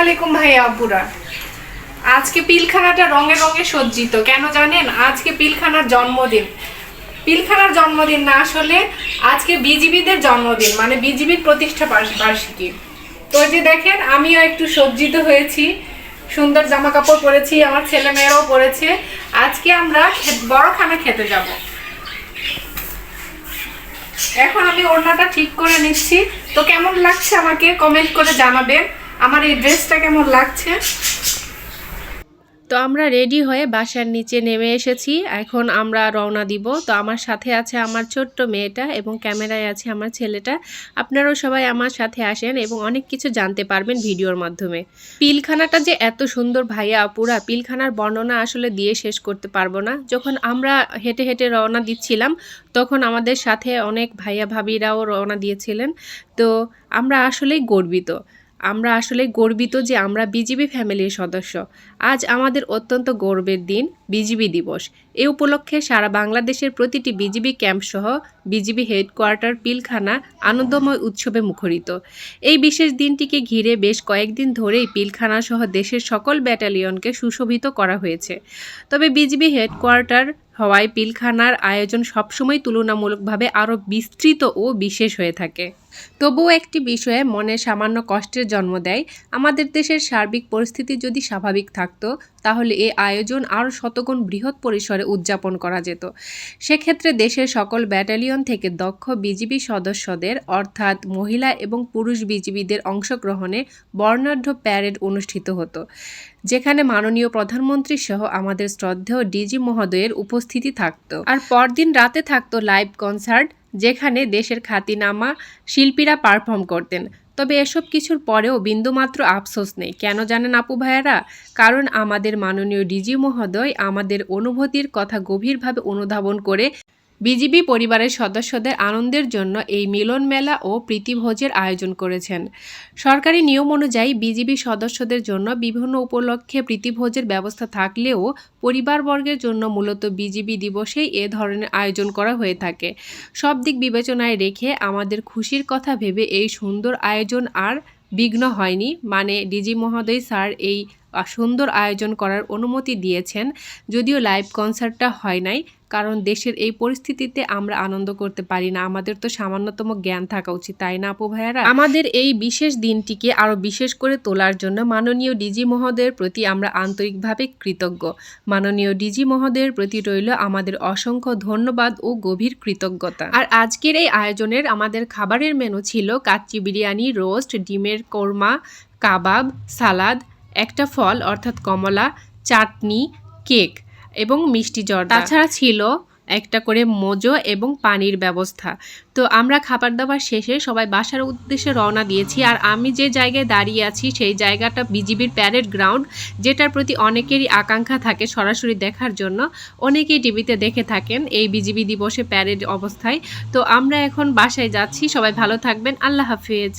আলাইকুম ভাইয়া আপুরা। আজকে পিলখানাটা রঙে রঙে সজ্জিত। কেন জানেন? আজকে পিলখানার জন্মদিন। পিলখানার জন্মদিন না, আসলে আজকে বিজিবিদের জন্মদিন, মানে বিজিবির প্রতিষ্ঠা বার্ষিকী। তো যে দেখেন, আমিও একটু সজ্জিত হয়েছি, সুন্দর জামা কাপড় পরেছি, আমার ছেলে মেয়েরাও পরেছে। আজকে আমরা বড় খানা খেতে যাব। এখন আমি ওড়নাটা ঠিক করে নিচ্ছি। তো কেমন লাগছে আমাকে কমেন্ট করে জানাবেন, আমার এই ড্রেসটা কেমন লাগছে। তো আমরা রেডি হয়ে বাসার নিচে নেমে এসেছি। এখন আমরা রওনা দিব। তো আমার সাথে আছে আমার ছোট্ট মেয়েটা এবং ক্যামেরায় আছে আমার ছেলেটা। আপনারাও সবাই আমার সাথে আসেন এবং অনেক কিছু জানতে পারবেন ভিডিওর মাধ্যমে। পিলখানাটা যে এত সুন্দর ভাইয়া আপুরা, পিলখানার বর্ণনা আসলে দিয়ে শেষ করতে পারবো না। যখন আমরা হেঁটে হেঁটে রওনা দিচ্ছিলাম তখন আমাদের সাথে অনেক ভাইয়া ভাবিরাও রওনা দিয়েছিলেন। তো আমরা আসলেই গর্বিত যে আমরা বিজিবি ফ্যামিলির সদস্য। আজ আমাদের অত্যন্ত গর্বের দিন, বিজিবি দিবস। এ উপলক্ষে সারা বাংলাদেশের প্রতিটি বিজিবি ক্যাম্পসহ বিজিবি হেডকোয়ার্টার পিলখানা আনন্দময় উৎসবে মুখরিত। এই বিশেষ দিনটিকে ঘিরে বেশ কয়েকদিন ধরেই পিলখানাসহ দেশের সকল ব্যাটালিয়নকে সুশোভিত করা হয়েছে। তবে বিজিবি হেডকোয়ার্টার হওয়ায় পিলখানার আয়োজন সবসময় তুলনামূলকভাবে আরও বিস্তৃত ও বিশেষ হয়ে থাকে। তবুও একটি বিষয়ে মনে সামান্য কষ্টের জন্ম দেয়। আমাদের দেশের সার্বিক পরিস্থিতি যদি স্বাভাবিক থাকতো তাহলে এই আয়োজন আরও শতগুণ বৃহৎ পরিসরে উদযাপন করা যেত। সেক্ষেত্রে দেশের সকল ব্যাটালিয়ন থেকে দক্ষ বিজিবি সদস্যদের অর্থাৎ মহিলা এবং পুরুষ বিজিবিদের অংশগ্রহণে বর্ণাঢ্য প্যারেড অনুষ্ঠিত হতো, যেখানে মাননীয় প্রধানমন্ত্রী সহ আমাদের শ্রদ্ধেয় ডিজি মহোদয়ের উপস্থিতি থাকতো। আর পরদিন রাতে থাকতো লাইভ কনসার্ট, যেখানে দেশের খ্যাতিনামা শিল্পীরা পারফর্ম করতেন। তবে এসব কিছুর পরেও বিন্দুমাত্র আফসোস নেই। কেন জানেন আপু ভাইয়ারা? কারণ আমাদের মাননীয় ডিজি মহোদয় আমাদের অনুভূতির কথা গভীরভাবে অনুধাবন করে বিজিবি পরিবারের সদস্যদের আনন্দের জন্য এই মিলন মেলা ও প্রীতিভোজের আয়োজন করেছেন। সরকারি নিয়ম অনুযায়ী বিজিবি সদস্যদের জন্য বিভিন্ন উপলক্ষে প্রীতিভোজের ব্যবস্থা থাকলেও পরিবারবর্গের জন্য মূলত বিজিবি দিবসেই এ ধরনের আয়োজন করা হয়ে থাকে। সব দিক বিবেচনায় রেখে আমাদের খুশির কথা ভেবে এই সুন্দর আয়োজন আর বিঘ্ন হয়নি। মানে ডিজি মহোদয় স্যার এই সুন্দর আয়োজন করার অনুমতি দিয়েছেন, যদিও লাইভ কনসার্টটা হয় নাই, কারণ দেশের এই পরিস্থিতিতে আমরা আনন্দ করতে পারি না। আমাদের তো সামান্যতম জ্ঞান থাকা উচিত, তাই না আপু ভাইয়ারা? আমাদের এই বিশেষ দিনটিকে আরও বিশেষ করে তোলার জন্য মাননীয় ডিজি মহোদয়ের প্রতি আমরা আন্তরিকভাবে কৃতজ্ঞ। মাননীয় ডিজি মহোদয়ের প্রতি রইল আমাদের অসংখ্য ধন্যবাদ ও গভীর কৃতজ্ঞতা। আর আজকের এই আয়োজনের আমাদের খাবারের মেনু ছিল কাচ্চি বিরিয়ানি, রোস্ট, ডিমের কোরমা, কাবাব, সালাদ, একটা ফল অর্থাৎ কমলা, চাটনি, কেক এবং মিষ্টি জর্দা। তাছাড়া ছিল একটা করে মোজো এবং পানির ব্যবস্থা। তো আমরা খাবার দাবার শেষে সবাই বাসার উদ্দেশ্যে রওনা দিয়েছি। আর আমি যে জায়গায় দাঁড়িয়ে আছি সেই জায়গাটা বিজিবির প্যারেড গ্রাউন্ড, যেটার প্রতি অনেকেরই আকাঙ্ক্ষা থাকে সরাসরি দেখার জন্য। অনেকেই টিভিতে দেখে থাকেন এই বিজিবি দিবসে প্যারেড অবস্থায়। তো আমরা এখন বাসায় যাচ্ছি। সবাই ভালো থাকবেন। আল্লাহ হাফেজ।